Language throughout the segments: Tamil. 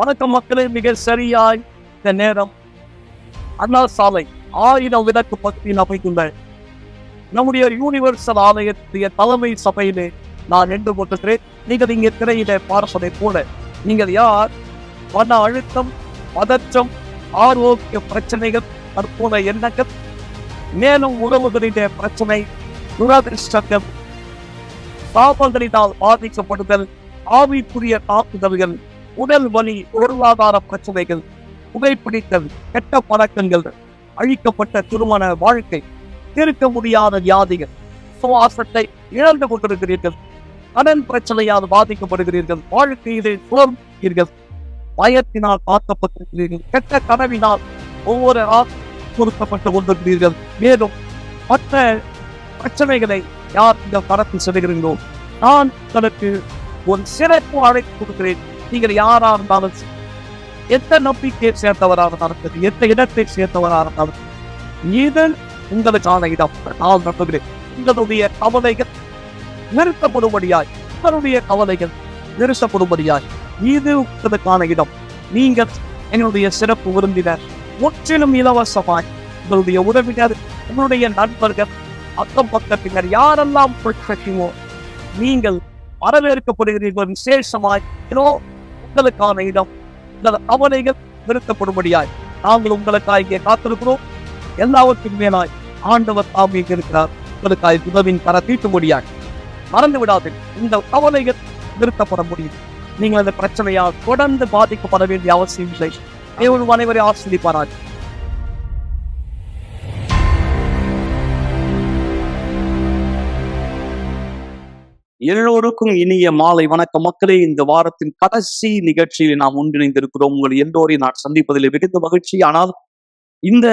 வணக்கம் மக்களே, மிக சரியாய் இந்த நேரம் அண்ணா சாலை 1000 விளக்கு பகுதியில் அமைந்துள்ள நம்முடைய யூனிவர்சல் ஆலயத்திய தலைமை சபையிலே நான் நின்று கொண்டிருக்கிறேன். நீங்கள் இங்கே திரையில பார்ப்பதை போல நீங்கள் யார் மன அழுத்தம், பதற்றம், ஆரோக்கிய பிரச்சனைகள், தற்போதைய எண்ணங்கள், மேலும் உறவுகளின் பிரச்சனை, துரதிருஷ்டங்கள், பாபங்களினால் பாதிக்கப்படுதல், ஆவிக்குரிய தாக்குதல்கள், உடல் வலி, பொருளாதார பிரச்சனைகள், புகைப்பிடித்தல், கெட்ட பழக்கங்கள், அழிக்கப்பட்ட திருமண வாழ்க்கை, தீர்க்க முடியாத வியாதிகள், சுவாசத்தை இழந்து கொண்டிருக்கிறீர்கள், கடன் பிரச்சனையால் பாதிக்கப்படுகிறீர்கள், வாழ்க்கையிலே சுழல்கிறீர்கள், பயத்தினால் தாக்கப்பட்டிருக்கிறீர்கள், கெட்ட கனவினால் ஒவ்வொரு பொருத்தப்பட்டு கொண்டிருக்கிறீர்கள். மேலும் மற்ற பிரச்சனைகளை யார் இந்த படத்தில் செல்கிறீர்களோ நான் உங்களுக்கு ஒரு சிறப்பு அழைப்பு கொடுக்கிறேன். நீங்கள் யாரா இருந்தாலும், எந்த நம்பிக்கையை சேர்ந்தவராக இருந்தாலும், எந்த இடத்தை சேர்ந்தவராக இருந்தாலும், இது உங்களுக்கான இடம். நான் நம்புகிறேன் உங்களுடைய கவலைகள் நிறுத்தப்படும்படியாய், இது உங்களுக்கான இடம். நீங்கள் என்னுடைய சிறப்பு விருந்தினர், முற்றிலும் இலவசமாய் உங்களுடைய உறவினர், உங்களுடைய நண்பர்கள், அக்கம் பக்கத்தினர் யாரெல்லாம் பிரச்சனையோ நீங்கள் வரவேற்கப்படுகிறீர்கள். விசேஷமாய் உங்களுக்கான இடம், உங்கள் கவலைகள் நிறுத்தப்படும்படியாய் நாங்கள் உங்களுக்காக இங்கே காத்திருக்கிறோம். எல்லாவற்றுக்கும் மேலாய் ஆண்டவர் தாம் இங்கே இருக்கிறார். உங்களுக்காக உதவின் கர தீட்டும்படியாய் மறந்து விடாது. இந்த கவலைகள் நிறுத்தப்பட முடியும். நீங்கள் அந்த பிரச்சனையால் தொடர்ந்து பாதிக்கப்பட வேண்டிய அவசியம் இல்லை. தேவன் அனைவரை ஆசீர்வதிப்பாராக. எல்லோருக்கும் இனிய மாலை வணக்கம் மக்களே. இந்த வாரத்தின் கடைசி நிகழ்ச்சியில் நாம் ஒன்றிணைந்திருக்கிறோம். உங்கள் எல்லோரையும் நான் சந்திப்பதில் மிகுந்த மகிழ்ச்சி. ஆனால் இந்த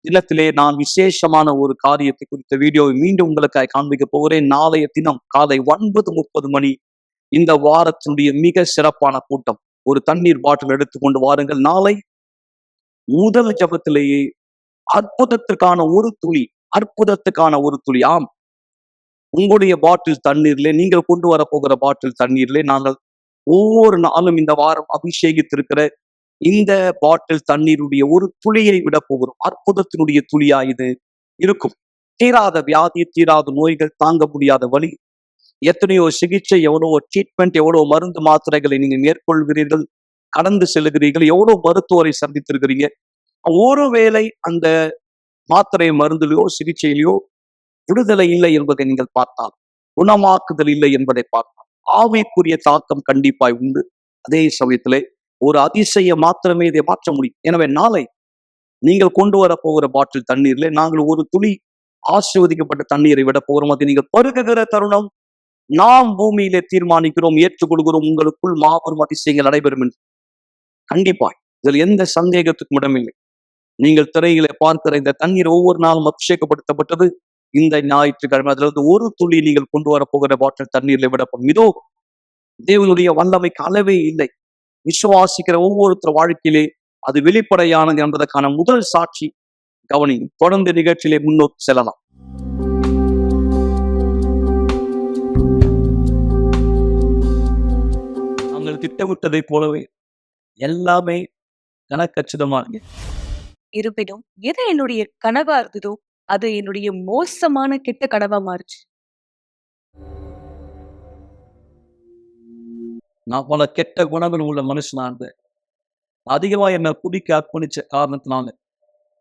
தினத்திலே நான் விசேஷமான ஒரு காரியத்தை குறித்த வீடியோவை மீண்டும் உங்களுக்காக காண்பிக்க போகிறேன். நாளைய தினம் காலை 9:30 மணி இந்த வாரத்தினுடைய மிக சிறப்பான கூட்டம். ஒரு தண்ணீர் பாட்டில் எடுத்துக்கொண்டு வாருங்கள். நாளை முதல் ஜபத்திலேயே அற்புதத்துக்கான ஒரு துளி, ஆம், உங்களுடைய பாட்டில் தண்ணீர்ல, நீங்கள் கொண்டு வர போகிற பாட்டில் தண்ணீர்ல நாங்கள் ஒவ்வொரு நாளும் இந்த வாரம் அபிஷேகித்திருக்கிற இந்த பாட்டில் தண்ணீருடைய ஒரு துளியை விட போகிறோம். அற்புதத்தினுடைய துளியா இது இருக்கும். தீராத வியாதி, தீராத நோய்கள், தாங்க முடியாத வலி, எத்தனையோ சிகிச்சை, எவ்வளவோ ட்ரீட்மெண்ட், எவ்வளவு மருந்து மாத்திரைகளை நீங்க மேற்கொள்கிறீர்கள், கடந்து செல்கிறீர்கள், எவ்வளவு மருத்துவரை சந்தித்திருக்கிறீங்க. ஒருவேளை அந்த மாத்திரை மருந்துலையோ சிகிச்சையிலையோ விடுதலை இல்லை என்பதை நீங்கள் பார்த்தால், குணமாக்குதல் இல்லை என்பதை பார்த்தால், ஆவிக்குரிய தாக்கம் கண்டிப்பாய் உண்டு. அதே சமயத்திலே ஒரு அதிசயம் மாத்திரமே இதை மாற்ற முடியும். எனவே நாளை நீங்கள் கொண்டு வர போகிற பாட்டில் தண்ணீர்ல நாங்கள் ஒரு துளி ஆசீர்வதிக்கப்பட்ட தண்ணீரை விட போகிறோம். அதை நீங்கள் பருகுகிற தருணம் நாம் பூமியிலே தீர்மானிக்கிறோம், ஏற்றுக்கொள்கிறோம், உங்களுக்குள் மாபெரும் அதிசயங்கள் நடைபெறும் என்று. கண்டிப்பாய் இதில் எந்த சந்தேகத்துக்கும் இடமில்லை. நீங்கள் திரையிலே பார்க்கிற இந்த தண்ணீர் ஒவ்வொரு நாளும் அபிஷேகப்படுத்தப்பட்டது. இந்த ஞாயிற்றுக்கிழமை அதிலிருந்து ஒரு துளி நீங்கள் கொண்டு வர போகிற பாட்டில் தண்ணீர்ல விடப்படும். இதோ தேவனுடைய வல்லமைக்கு அளவே இல்லை. விசுவாசிக்கிற ஒவ்வொருத்தர் வாழ்க்கையிலே அது வெளிப்படையானது என்பதற்கான முதல் சாட்சி கவனி. தொடர்ந்து நிகழ்ச்சியிலே முன்னோக்கி செல்லலாம். நாங்கள் திட்டமிட்டதை போலவே எல்லாமே கணக்கச்சிதமாக இருப்பினும் எது என்னுடைய கனவா இருந்ததோ அது என்னுடைய மோசமான கெட்ட கனவா மாறுச்சு. நான் பல கெட்ட குணங்கள் உள்ள மனுஷனா இருந்தேன். அதிகமா என்னை குடிக்க அர்ப்பணிச்ச காரணத்தினால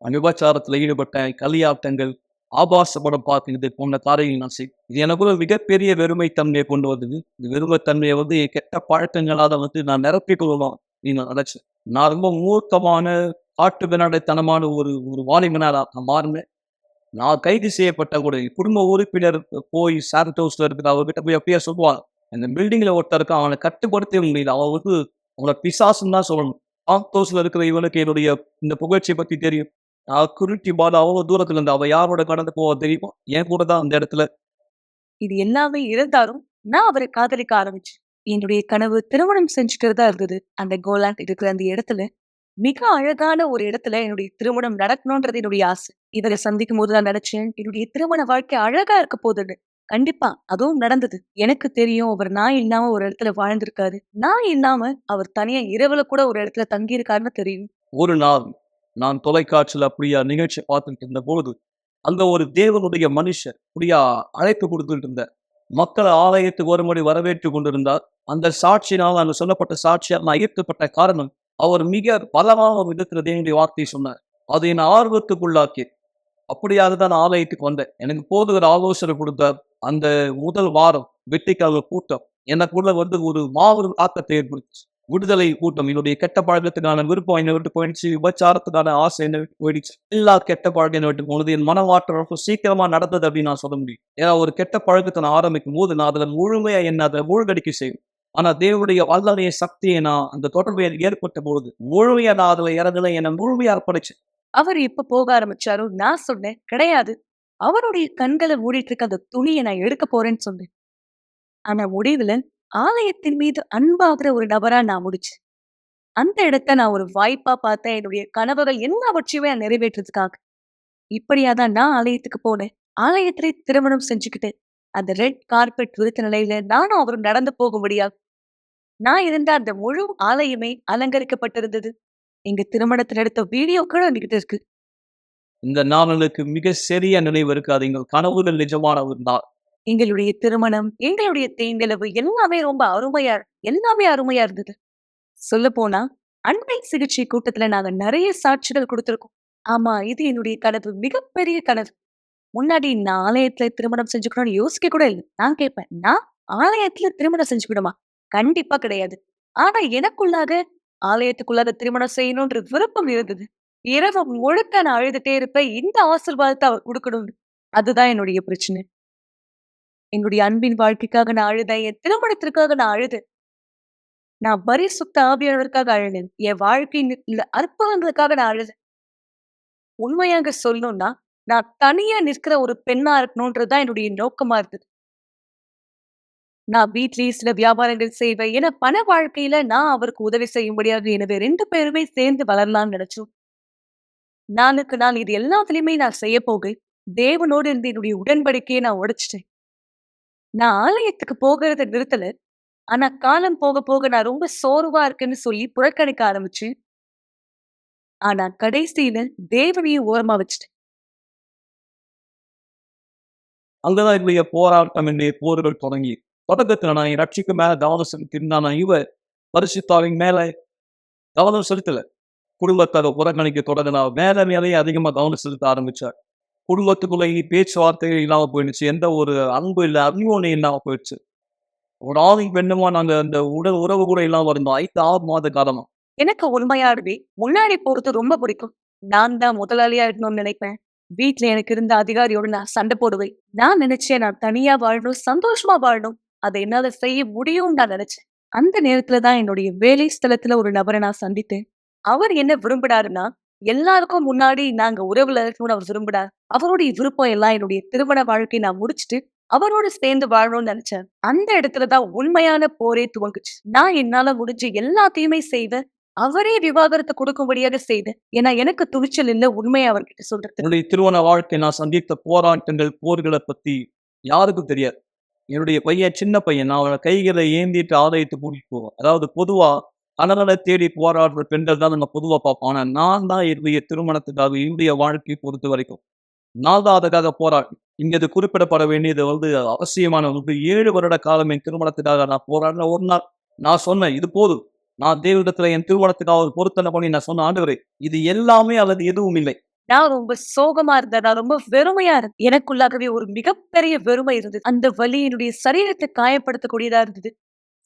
விபச்சாரத்துல ஈடுபட்டேன். களியாட்டங்கள், ஆபாச படம் பார்க்கிறது போன்ற காரியங்கள் நான் செய்வேன். இது எனக்குள்ள மிகப்பெரிய வெறுமை தன்மையை கொண்டு வந்தது. இந்த வெறுமை தன்மையை என் கெட்ட பழக்கங்களால நான் நிரப்பிக் கொள்ளலாம் அப்படின்னு நினைச்சேன். நான் ரொம்ப மூர்க்கமான காட்டு வினாடைத்தனமான ஒரு வாலிபனாக நான் மாறினேன். நான் கைது செய்யப்பட்ட கூட குடும்ப உறுப்பினர் போய் சாண்டோஸ்ல இருக்கிற அவர்கிட்ட போய் அப்படியே சொல்லுவாங்க, அந்த பில்டிங்ல ஒருத்தர் இருக்க, அவனை கட்டுப்படுத்த முடியல, அவனை பிசாசுன்னு தான் சொல்லணும். சாண்டோஸ்ல இருக்கிற இவனுக்கு என்னுடைய இந்த புகழ்ச்சியை பத்தி தெரியும். நான் குருட்டி பால அவ்வளவு தூரத்துல இருந்து அவ யாரோட கடந்து போவ தெரியுமா, என் கூட தான் அந்த இடத்துல. இது எல்லாமே இருந்தாலும் நான் அவரை காதலிக்க ஆரம்பிச்சேன். என்னுடைய கனவு திருமணம் செஞ்சுக்கிறதா இருந்தது. அந்த கோலாண்ட் இருக்கிற அந்த இடத்துல மிக அழகான ஒரு இடத்துல என்னுடைய திருமணம் நடக்கணும்ன்றது என்னுடைய ஆசை. இவரை சந்திக்கும் போது நான் நினைச்சேன், என்னுடைய திருமண வாழ்க்கை அழகா இருக்க போகுதுன்னு. கண்டிப்பா. அதுவும் நடந்தது. எனக்கு தெரியும் அவர் நான் இல்லாம ஒரு இடத்துல வாழ்ந்திருக்காரு. நான் இல்லாம அவர் தனியா இரவுல கூட ஒரு இடத்துல தங்கியிருக்காருன்னு தெரியும். ஒரு நாள் நான் தொலைக்காட்சியில அப்படியா நிகழ்ச்சி பார்த்துட்டு இருந்தபோது, அங்க ஒரு தேவனுடைய மனுஷர் அப்படியா அழைப்பு குடுத்துட்டு இருந்தார். மக்கள் ஆலயத்துக்கு வரும்படி வரவேற்றுக் கொண்டிருந்தார். அந்த சாட்சியினால் அங்கு சொல்லப்பட்ட சாட்சியால் நான் ஈர்க்கப்பட்ட காரணம், அவர் மிக பலமான விதத்தில தேவனுடைய வார்த்தையை சொன்னார். அது என் ஆர்வத்துக்குள்ளாக்கியது. அப்படியாக தான் ஆலயத்துக்கு வந்தேன். எனக்கு போதுகிற ஆலோசனை குடுத்தார். அந்த முதல் வாரம் வெற்றிக்கால கூட்டம் எனக்குள்ள வந்து ஒரு மாபெரும் தாக்கத்தை ஏற்படுத்துச்சு. விடுதலை கூட்டம். என்னுடைய கெட்ட பழக்கத்துக்கான விருப்பம் என்னை விட்டு போயிடுச்சு. விபச்சாரத்துக்கான ஆசை என்னை விட்டு போயிடுச்சு. எல்லா கெட்ட பழக்கம் என்னை விட்டு போனது. என் மனமாற்றம் ரொம்ப சீக்கிரமா நடந்தது அப்படின்னு நான் சொல்ல முடியும். ஏன்னா ஒரு கெட்ட பழக்கத்தை நான் ஆரம்பிக்கும்போது, நான் அதுல முழுமையா என்ன அத மூழ்கடிக்க செய்யும். ஆனா தேவனுடைய வல்லமைய சக்தியை நான் அந்த தொடர்பு எனக்கு ஏற்பட்ட பொழுது, முழுமையா நான் அதுல இறங்கல. என்னை முழுமையா அர்ப்பணிச்சேன். அவர் எப்ப போக ஆரம்பிச்சாரோ, நான் சொன்னேன், கிடையாது. அவருடைய கண்கள மூடிட்டு இருக்க அந்த துணிய நான் எடுக்க போறேன்னு சொன்னேன். ஆனா முடிவுல ஆலயத்தின் மீது அன்பாகுற ஒரு நபரா நான் முடிச்சேன். அந்த இடத்த நான் ஒரு வாய்ப்பா பார்த்தேன். என்னுடைய கனவுகள் எல்லாவற்றையுமே நான் நிறைவேற்றதுக்காக. இப்படியா தான் நான் ஆலயத்துக்கு போனேன். ஆலயத்திலே திருமணம் செஞ்சுக்கிட்டு, அந்த ரெட் கார்பெட் விரித்த நிலையில நானும் அவரும் நடந்து போகும்படியா, நான் இருந்த அந்த முழு ஆலயமே அலங்கரிக்கப்பட்டிருந்தது. எங்க திருமணத்துல எடுத்த வீடியோக்கள் என்கிட்ட இருக்கு. இந்த நாள் எனக்கு மிக சரியா நினைவு இருக்காது. எங்கள் கனவுகள் நிஜமான ஒரு நாள். எங்களுடைய திருமணம், எங்களுடைய தேனிலவு எல்லாமே ரொம்ப எல்லாமே அருமையா இருந்தது. சொல்லப்போனா, அண்மை சிகிச்சை கூட்டத்துல நாங்க நெறைய சாட்சிகள் குடுத்திருக்கோம். ஆமா, இது என்னுடைய கனவு. மிகப்பெரிய கனவு. முன்னாடி நான் ஆலயத்துல திருமணம் செஞ்சுக்கணும்னு யோசிக்க கூட இல்ல. நான் கேட்பேன், நான் ஆலயத்துல திருமணம் செஞ்சுக்கணுமா? கண்டிப்பா கிடையாது. ஆனா எனக்குள்ளாக ஆலயத்துக்குள்ளாக திருமணம் செய்யணும்ன்ற விருப்பம் இருந்தது. இரவு முழுக்க நான் அழுதுட்டே இருப்பேன். இந்த ஆசீர்வாதத்த அவர் குடுக்கணும்னு. அதுதான் என்னுடைய பிரச்சனை. என்னுடைய அன்பின் வாழ்க்கைக்காக நான் அழுதேன். என் திருமணத்திற்காக நான் அழுதேன். நான் பரிசுத்த ஆவியானவருக்காக அழுதேன். என் வாழ்க்கையின் அற்புதங்களுக்காக நான் அழுதேன். உண்மையாக சொல்லணும்னா, நான் தனியா நிற்கிற ஒரு பெண்ணா இருக்கணும்ன்றது தான் என்னுடைய நோக்கமா இருந்தது. நான் வீட்லயே சில வியாபாரங்கள் செய்வேன். ஏன்னா பண வாழ்க்கையில நான் அவருக்கு உதவி செய்யும்படியாக எனவே 2 பேருமே சேர்ந்து வளரலாம்னு நெனச்சோம். நாளுக்கு நாள் இது எல்லாத்துலயுமே நான் செய்ய போக, தேவனோடு இருந்த என்னுடைய உடன்படிக்கைய நான் உடைச்சுட்டேன். நான் ஆலயத்துக்கு போகிறத நிறுத்தல. ஆனா காலம் போக போக நான் ரொம்ப சோர்வா இருக்கேன்னு சொல்லி புறக்கணிக்க ஆரம்பிச்சேன். ஆனா கடைசியில தேவனையும் ஓரமா வச்சுட்டேன். அங்கதான் என்னுடைய போராட்டம், என்னுடைய போர்கள் தொடங்கி தொடக்கத்துல நான் என் ரட்சிக்கு மேல கவனம் செலுத்தியிருந்தேன். ஆனா பரிசுத்தாவின் மேல கவனம் செலுத்தல. குடும்பத்தை புறக்கணிக்க தொடங்கினா மேல மேலேயே அதிகமா கவனம் செலுத்த ஆரம்பிச்சார். குடும்பத்துக்குள்ளேயே பேச்சுவார்த்தைகள் இல்லாம போயிடுச்சு. எந்த ஒரு அன்பு இல்ல, அந்யோன்யம் இல்லாம போயிடுச்சு. ஒரு ஆணும் பெண்ணுமா நாங்க அந்த உடல் உறவு கூட இல்லாம இருந்தோம். 5, 6 மாத காலமா. எனக்கு உண்மையாவே முன்னாடி போறது ரொம்ப பிடிக்கும். நான் தான் முதலாளியா இருக்கணும்னு நினைப்பேன். வீட்ல எனக்கு இருந்த அதிகாரியோட நான் சண்டை போடுவேன். நான் நினைச்சேன் நான் தனியா வாழணும், சந்தோஷமா வாழணும். அத என்னால செய்ய முடியும்னு நான் நினைச்சேன். அந்த நேரத்துல தான் என்னுடைய வேலை ஸ்தலத்துல ஒரு நபரை நான் சந்தித்தேன். அவர் என்ன விரும்பினாருன்னா, எல்லாருக்கும் முன்னாடி நாங்க உறவுல இருக்கணும்னு அவர் விரும்பினார். அவருடைய விருப்பம் எல்லாம் என்னுடைய திருமண வாழ்க்கைய நான் முடிச்சுட்டு, அவரோட சேர்ந்து வாழணும்னு நினைச்சேன். அந்த இடத்துல தான் உண்மையான போரே துவங்குச்சு. நான் என்னால முடிஞ்ச எல்லாத்தையுமே செய்வேன். அவரே விவாகரத்து கொடுக்கும்படியாக செய்தேன். ஏன்னா எனக்கு துணிச்சல் இல்ல உண்மைய அவர்கிட்ட சொல்றதுக்கு. என்னுடைய திருமண வாழ்க்கை நான் சந்தித்த போராட்டங்கள், போர்கள பத்தி யாருக்கும் தெரியாது. என்னுடைய பையன் சின்ன பையன். நான் அவன கைகள ஏந்திட்டு ஆலயத்துக்கு கூட்டிட்டு போவேன். அதாவது பொதுவா கணவன தேடி போராடுற பெண்கள் தான் நம்ம பொதுவா பார்ப்போம். ஆனா நான் தான் என்னுடைய திருமணத்துக்காக, என்னுடைய வாழ்க்கையை பொறுத்தவரைக்கும், நான் தான் அதுக்காக போராடினேன். இங்க இது குறிப்பிடப்பட வேண்டியது வந்து அவசியமான ஒன்று. 7 வருட காலம் என் திருமணத்துக்காக நான் போராடினேன். ஒரு நாள் நான் சொன்னேன், "இது போதும்." நான் தேவனிடத்துல என் திருமணத்துக்காக ஒரு பொருத்தனை பண்ணி நான் சொன்னேன், "ஆண்டவரே, இது எல்லாமே அல்லது எதுவும் இல்லை." நான் ரொம்ப சோகமா இருந்தேன். நான் ரொம்ப வெறுமையா இருந்தேன். எனக்குள்ளாகவே ஒரு மிகப்பெரிய வெறுமை இருந்தது. அந்த வலி என்னுடைய சரீரத்தை காயப்படுத்தக்கூடியதா இருந்தது.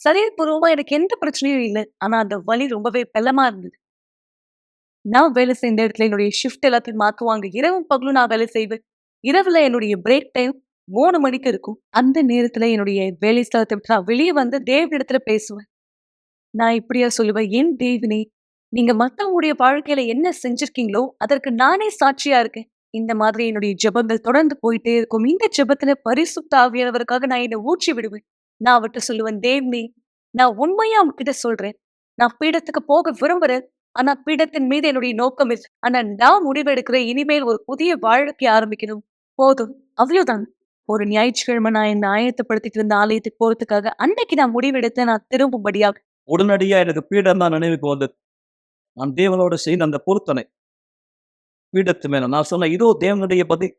சரீரபூர்வமா எனக்கு எந்த பிரச்சனையும் இல்ல. ஆனா அந்த வலி ரொம்பவே பலமா இருந்தது. நான் வேலை செய்த இடத்துல என்னுடைய ஷிஃப்ட் எல்லாத்தையும் மாத்துவாங்க. இரவும் பகலும் நான் வேலை செய்வேன். இரவுல என்னுடைய பிரேக் டைம் 3 மணிக்கு இருக்கும். அந்த நேரத்துல என்னுடைய வேலை ஸ்தலத்த விட்டு நான் வெளிய வந்து தேவனிடத்துல பேசுவேன். நான் இப்படியா சொல்லுவேன், "என் தேவனே, நீங்க மத்தவங்களுடைய வாழ்க்கையில என்ன செஞ்சிருக்கீங்களோ, அதற்கு நானே சாட்சியா இருக்கேன்." இந்த மாதிரி என்னுடைய ஜெபங்கள் தொடர்ந்து போயிட்டே இருக்கும். இந்த ஜெபத்துல பரிசுத்த ஆவியானவருக்காக நான் என்ன ஊற்றி விடுவேன். நான் அவர்ட்ட சொல்லுவேன், "தேவனே, நான் உண்மையா உன்கிட்ட சொல்றேன். நான் பீடத்துக்கு போக விரும்புறேன். ஆனா பீடத்தின் மீது என்னுடைய நோக்கம் இல்ல. ஆனா நான் முடிவெடுக்கிறேன். இனிமேல் ஒரு புதிய வாழ்க்கை ஆரம்பிக்கணும். போதும். அவ்வளவுதான்." ஒரு ஞாயிற்றுக்கிழமை நான் என்ன ஆயத்தப்படுத்திட்டு இருந்த ஆலயத்துக்கு போறதுக்காக அன்னைக்கு நான் முடிவெடுத்து நான் திரும்பும்படியாக உடனடியா எனக்கு பீடம் தான் நினைவுக்கு வந்தது. நான் தேவனோட செய்த அந்த பொருத்தனை பீடத்து மேல நான் சொன்னேன், இதோ தேவனுடைய பதில்.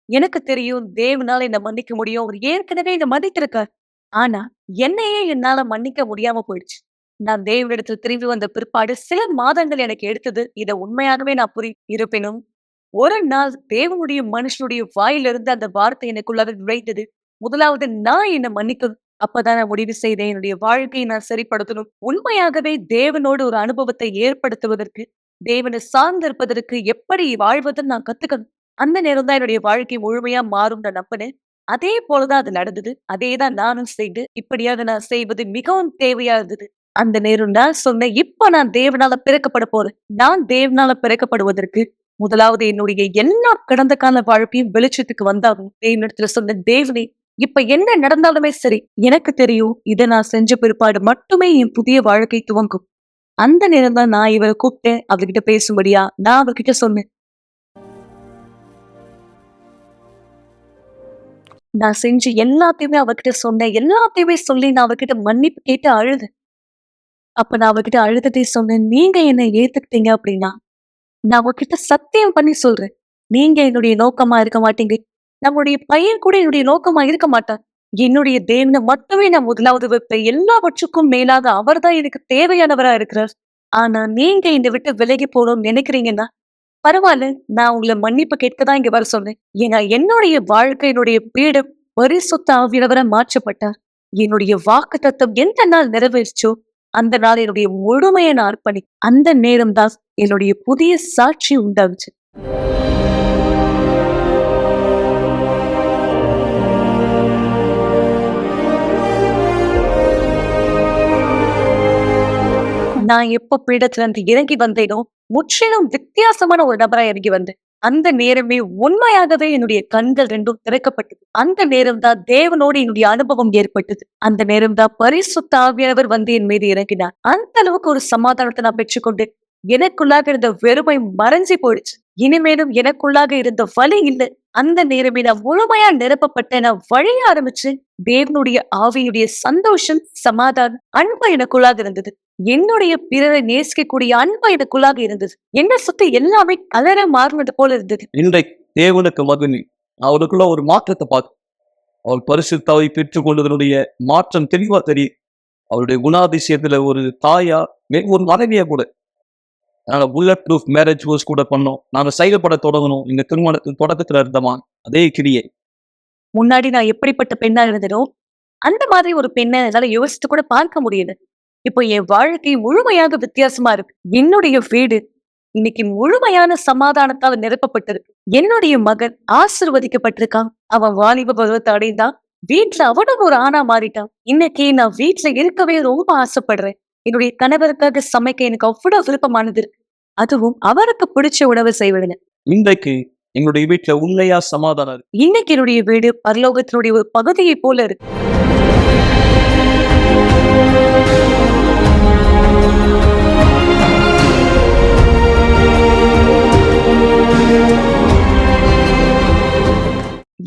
எனக்கு தெரியும் தேவனால என்ன மன்னிக்க முடியும். அவர் ஏற்கனவே என்ன மன்னித்திருக்கார். ஆனா, என்னையே என்னால மன்னிக்க முடியாம போயிடுச்சு. நான் தேவனிடத்துல திரும்பி வந்த பிற்பாடு சில மாதங்கள் எனக்கு எடுத்தது. இத உண்மையாகவே நான் இருப்பினும், ஒரு நாள் தேவனுடைய மனுஷனுடைய வாயிலிருந்து அந்த வார்த்தை எனக்குள்ளாக நுழைந்தது. முதலாவது நான் என்ன மன்னிக்கணும். அப்பதான் நான் முடிவு செய்தேன். என்னுடைய வாழ்க்கையை நான் சரிப்படுத்தணும். உண்மையாகவே தேவனோடு ஒரு அனுபவத்தை ஏற்படுத்துவதற்கு, தேவனை சார்ந்திருப்பதற்கு எப்படி வாழ்வதுன்னு நான் கத்துக்கணும். அந்த நேரம் தான் என்னுடைய வாழ்க்கை முழுமையா மாறும் நான் நம்பினேன். அதே போலதான் அது நடந்தது. அதேதான் நானும் செய்து, இப்படியாக நான் செய்வது மிகவும் தேவையா இருந்தது. அந்த நேரம் தான் சொன்னேன், இப்ப நான் தேவனால பிறக்கப்பட போறேன். நான் தேவனால பிறக்கப்படுவதற்கு முதலாவது என்னுடைய எல்லா கடந்த கால வாழ்க்கையும் வெளிச்சத்துக்கு வந்தாகும். தேவனிடத்துல சொன்ன தேவனே, இப்ப என்ன நடந்தாலுமே சரி, எனக்கு தெரியும் இதை நான் செஞ்ச பிற்பாடு மட்டுமே என் புதிய வாழ்க்கை துவங்கும். அந்த நேரம் தான் நான் இவரை கூப்பிட்டேன். அவர்கிட்ட பேசும்படியா நான் அவர்கிட்ட சொன்னேன். நான் செஞ்சு எல்லாத்தையுமே அவகிட்ட சொன்னேன். எல்லாத்தையுமே சொல்லி நான் அவகிட்ட மன்னிப்பு கேட்டு அழுதேன். அப்ப நான் அவகிட்ட அழுதுட்டே சொன்னேன், நீங்க என்னை ஏத்துக்கிட்டீங்க அப்படின்னா, நான் உங்ககிட்ட சத்தியம் பண்ணி சொல்றேன். நீங்க என்னுடைய நோக்கமா இருக்க மாட்டீங்க. நம்முடைய பையன் கூட என்னுடைய நோக்கமா இருக்க மாட்டார். என்னுடைய தேவனை மட்டுமே நான் முதலாவது வைப்பேன். எல்லாவற்றுக்கும் மேலாக அவர்தான் எனக்கு தேவையானவரா இருக்கிறார். ஆனா நீங்க என்னை விட்டு விலகி போகணும்னு நினைக்கிறீங்கன்னா, பரவாயில்ல. நான் உங்கள மன்னிப்பு கேட்க தான் இங்க வர சொன்னேன். ஏன்னா என்னுடைய வாழ்க்கையினுடைய பீடம் பரிசுத்த ஆவியானவரா மாற்றப்பட்டார். என்னுடைய வாக்குத்தத்தம் எந்த நாள் நிறைவேறிச்சோ, அந்த நாள் என்னுடைய முழுமையை நான் அந்த நேரம் தான் என்னுடைய புதிய சாட்சி உண்டாகுச்சு. நான் எப்ப பீடத்துல இருந்து இறங்கி வந்தேனோ, முற்றிலும் வித்தியாசமான ஒரு நபரா இறங்கி வந்தேன். அந்த நேரமே உண்மையாகவே என்னுடைய கண்கள் ரெண்டும் திறக்கப்பட்டது. அந்த நேரம் தான் தேவனோடு என்னுடைய அனுபவம் ஏற்பட்டது. அந்த நேரம் தான் பரிசுத்த ஆவியானவர் வந்து என் மீது இறங்கினார். அந்த அளவுக்கு ஒரு சமாதானத்தை நான் பெற்றுக்கொண்டு எனக்குள்ளாக இருந்த வெறுமை மறைஞ்சு போயிடுச்சு. இனிமேலும் எனக்குள்ளாக இருந்த வலி இல்லை. அந்த நேரமே நான் முழுமையா நிரப்பப்பட்ட நான் வழிய ஆரம்பிச்சு தேவனுடைய ஆவியுடைய சந்தோஷம், சமாதானம், அன்பு எனக்குள்ளாக இருந்தது. என்னுடைய பிறரை நேசிக்கக்கூடிய அன்பு எனக்குள்ளாக இருந்தது. என்ன சுத்தி எல்லாமே கலர மாறினது போல இருந்தது. இன்றைக்கு தேவனுக்கு மகனி அவருக்குள்ள ஒரு மாற்றத்தை பார்க்க அவர் பரிசுத்தாவை பெற்றுக் கொண்டதனுடைய மாற்றம் தெளிவா தெரியும். அவருடைய குணாதிசயத்துல ஒரு தாயா ஒரு மனைவியா கூட. அதனால புல்லட் ப்ரூஃப் மேரேஜ் கோர்ஸ் கூட பண்ணோம். நாங்க செயல்பட தொடங்கணும். இந்த திருமணத்தின் தொடக்கத்துல இருந்தமா அதே கிரியை. முன்னாடி நான் எப்படிப்பட்ட பெண்ணா இருந்தனோ, அந்த மாதிரி ஒரு பெண்ணை என்னால யோசித்து கூட பார்க்க முடியுது. இப்போ என் வாழ்க்கை முழுமையாக வித்தியாசமா இருக்கு. என்னுடைய வீடு இன்னைக்கு முழுமையான சமாதானத்தால் நிரப்பப்பட்டிருக்கு. என்னுடைய மகன் ஆசிர்வதிக்கப்பட்டிருக்கான். அவன் வாலிப பருவத்தை அடைந்தான். வீட்டுல அவனும் ஒரு ஆணா மாறிட்டான். இன்னைக்கு நான் வீட்டுல இருக்கவே ரொம்ப ஆசைப்படுறேன். என்னுடைய கணவருக்காக சமைக்க எனக்கு அவ்வளவு விருப்பமானது இருக்கு. அதுவும் அவருக்கு பிடிச்ச உணவு செய்வதில்லை. இன்றைக்கு எங்களுடைய வீட்டுல உண்மையா சமாதானம் இருக்கு. இன்னைக்கு என்னுடைய வீடு பரலோகத்தினுடைய ஒரு பகுதியை போல இருக்கு.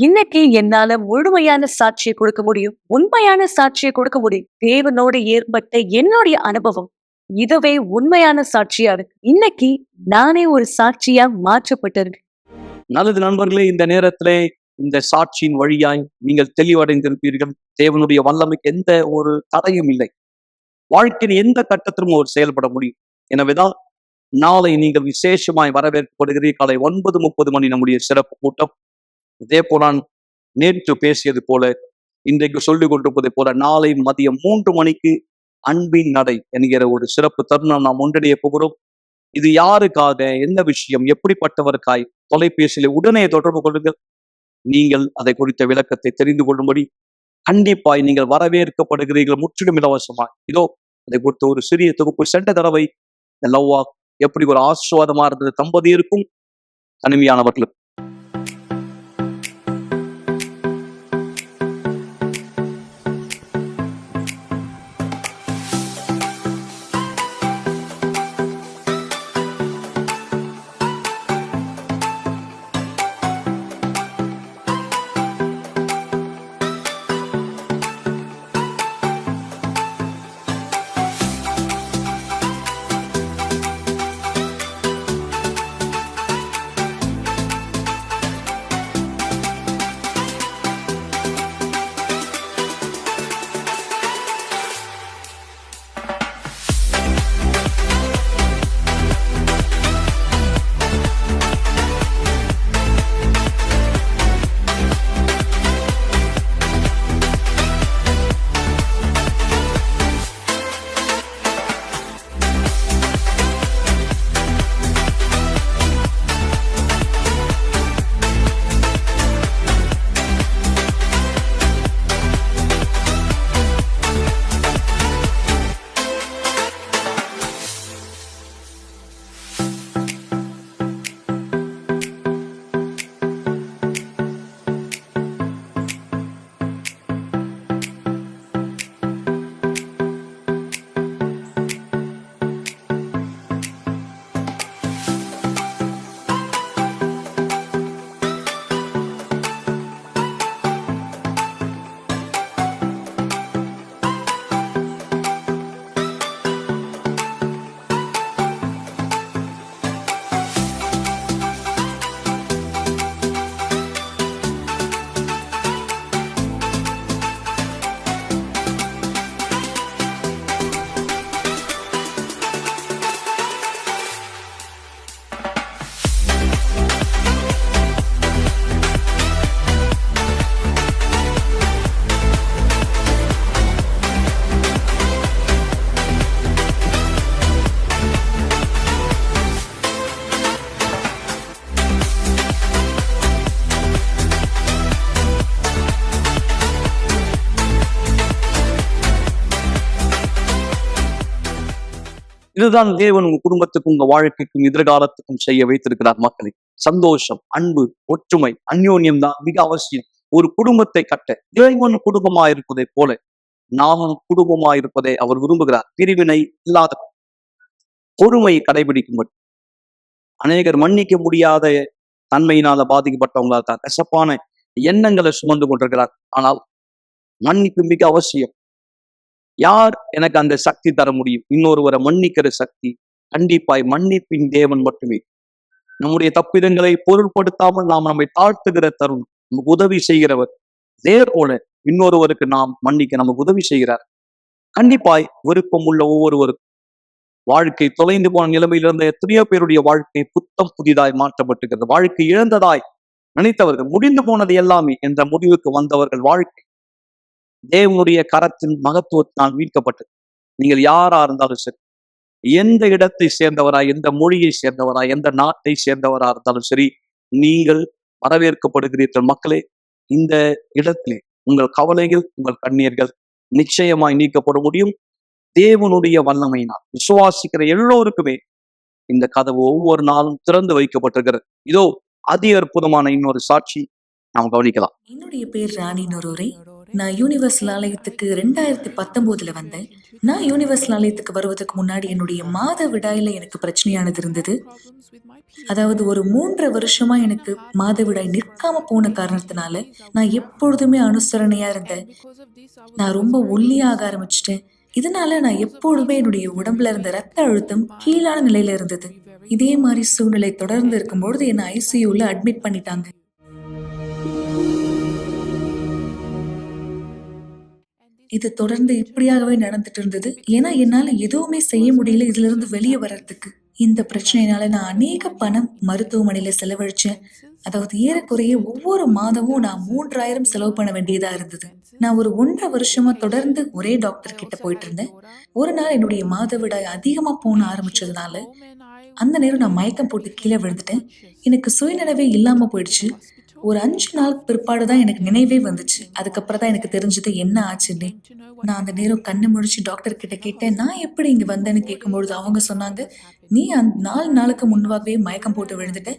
இன்னைக்கு என்னால முழுமையான சாட்சியை கொடுக்க முடியும். உண்மையான சாட்சியை கொடுக்க முடியும். தேவனோடு ஏற்பட்ட என்னுடைய அனுபவம் இதுவே உண்மையான சாட்சியா இருக்கு. இன்னைக்கு நானே ஒரு சாட்சியா மாற்றப்பட்டிருக்கேன். நல்லது நண்பர்களே, இந்த நேரத்திலே இந்த சாட்சியின் வழியாய் நீங்கள் தெளிவடைந்திருப்பீர்கள். தேவனுடைய வல்லமைக்கு எந்த ஒரு தடையும் இல்லை. வாழ்க்கையின் எந்த கட்டத்திலும் அவர் செயல்பட முடியும். எனவேதான் நாளை நீங்கள் விசேஷமாய் வரவேற்கப்படுகிறீர்கள். காலை 9:30 நம்முடைய சிறப்பு கூட்டம். இதே போல நான் நேற்று பேசியது போல, இன்றைக்கு சொல்லிக் கொண்டிருப்பதை போல நாளை மதியம் 3 மணிக்கு அன்பின் நடை என்கிற ஒரு சிறப்பு தருணம் நாம் ஒன்றிணைய போகிறோம். இது யாருக்காக, என்ன விஷயம், எப்படிப்பட்டவருக்காய் தொலைபேசியில உடனே தொடர்பு கொள்ளுங்கள். நீங்கள் அதை குறித்த விளக்கத்தை தெரிந்து கொள்ளும்படி கண்டிப்பாய் நீங்கள் வரவேற்கப்படுகிறீர்கள், முற்றிலும் இலவசமாய். இதோ அதை குறித்த ஒரு சிறிய தொகுப்பு. சென்ற தடவை லவ்வா எப்படி ஒரு ஆசீர்வாதமா இருந்தது தம்பதியருக்கும் தனிமையானவர்களுக்கும். இதுதான் தேவன் உங்க குடும்பத்துக்கும் உங்க வாழ்க்கைக்கும் எதிர்காலத்துக்கும் செய்ய வைத்திருக்கிறார். மக்களை, சந்தோஷம், அன்பு, ஒற்றுமை, அந்யோன்யம் தான் மிக அவசியம். ஒரு குடும்பத்தை கட்ட இறைவன் குடும்பமா இருப்பதை போல நாமும் குடும்பமா இருப்பதை அவர் விரும்புகிறார். பிரிவினை இல்லாத பொறுமையை கடைபிடிக்கும்படி. அநேகர் மன்னிக்க முடியாத தன்மையினால பாதிக்கப்பட்டவங்களா தான் கசப்பான எண்ணங்களை சுமந்து கொண்டிருக்கிறார். ஆனால் மன்னிப்பு மிக அவசியம். யார் எனக்கு அந்த சக்தி தர முடியும்? இன்னொருவரை மன்னிக்கிற சக்தி கண்டிப்பாய் மன்னிப்பின் தேவன் மட்டுமே. நம்முடைய தப்பிதங்களை பொருட்படுத்தாமல் நாம் நம்மை தாழ்த்துகிற தருணம், நமக்கு உதவி செய்கிறவர். அதே போல இன்னொருவருக்கு நாம் மன்னிக்க நமக்கு உதவி செய்கிறார். கண்டிப்பாய் விருப்பம் உள்ள ஒவ்வொருவருக்கும் வாழ்க்கை தொலைந்து போன நிலைமையில் இருந்த எத்தனையோ பேருடைய வாழ்க்கை புத்தம் புதிதாய் மாற்றப்பட்டிருக்கிறது. வாழ்க்கை இழந்ததாய் நினைத்தவர்கள், முடிந்து போனது எல்லாமே என்ற முடிவுக்கு வந்தவர்கள் வாழ்க்கை தேவனுடைய கரத்தின் மகத்துவத்தினால் மீட்கப்பட்டது. நீங்கள் யாரா இருந்தாலும் சரி, எந்த இடத்தை சேர்ந்தவராய், எந்த மொழியை சேர்ந்தவராய், எந்த நாட்டை சேர்ந்தவரா இருந்தாலும் சரி, நீங்கள் வரவேற்கப்படுகிறீர்கள். மக்களே, இந்த இடத்திலே உங்கள் கவலைகள், உங்கள் கண்ணீர்கள் நிச்சயமாய் நீக்கப்பட முடியும். தேவனுடைய வல்லமையினால் விசுவாசிக்கிற எல்லோருக்குமே இந்த கதவு ஒவ்வொரு நாளும் திறந்து வைக்கப்பட்டிருக்கிறது. இதோ அதி அற்புதமான இன்னொரு சாட்சி நாம் கவனிக்கலாம். என்னுடைய பேர் ராணி நொரோரே. நான் யூனிவர்சல் ஆலயத்துக்கு 2019 வந்தேன். நான் யூனிவர்சல் ஆலயத்துக்கு வருவதற்கு முன்னாடி என்னுடைய மாத விடாயில எனக்கு பிரச்சனையானது இருந்தது. அதாவது ஒரு 3 வருஷமா எனக்கு மாதவிடாய் நிற்காம போன காரணத்தினால நான் எப்பொழுதுமே அனுசரணையா இருந்தேன். நான் ரொம்ப ஒல்லியாக ஆரம்பிச்சிட்டேன். இதனால நான் எப்பொழுதுமே என்னுடைய உடம்புல இருந்த ரத்த அழுத்தம் கீழான நிலையில இருந்தது. இதே மாதிரி சூழ்நிலை தொடர்ந்து இருக்கும்பொழுது என்னை ஐசியூல அட்மிட் பண்ணிட்டாங்க. இது தொடர்ந்து இப்படியாகவே நடந்துட்டு இருந்தது. ஏன்னா என்னால எதுவுமே செய்ய முடியல இதுல இருந்து வெளியே வர்றதுக்கு. இந்த பிரச்சனையினால நான் அநேக பணம் மருத்துவமனையில செலவழிச்சேன். அதாவது ஏறக்குறைய ஒவ்வொரு மாதமும் நான் 3000 செலவு பண்ண வேண்டியதா இருந்தது. நான் ஒரு 1.5 வருஷமா தொடர்ந்து ஒரே டாக்டர் கிட்ட போயிட்டு இருந்தேன். ஒரு நாள் என்னுடைய மாதவிடாய் அதிகமா போன ஆரம்பிச்சதுனால அந்த நேரம் நான் மயக்கம் போட்டு கீழே விழுந்துட்டேன். எனக்கு சுயநினைவே இல்லாம போயிடுச்சு. ஒரு 5 நாள் பிற்பாடு தான் எனக்கு நினைவே வந்துச்சு. அதுக்கப்புறம் தான் எனக்கு தெரிஞ்சது என்ன ஆச்சுன்னு. நான் அந்த நேரம் கண்ணு முழிச்சு டாக்டர் கிட்ட கேட்டேன், நான் எப்படி இங்க வந்தேன்னு கேட்கும்பொழுது அவங்க சொன்னாங்க, நீ 4 நாளுக்கு முன்பாகவே மயக்கம் போட்டு விழுந்துட்ட.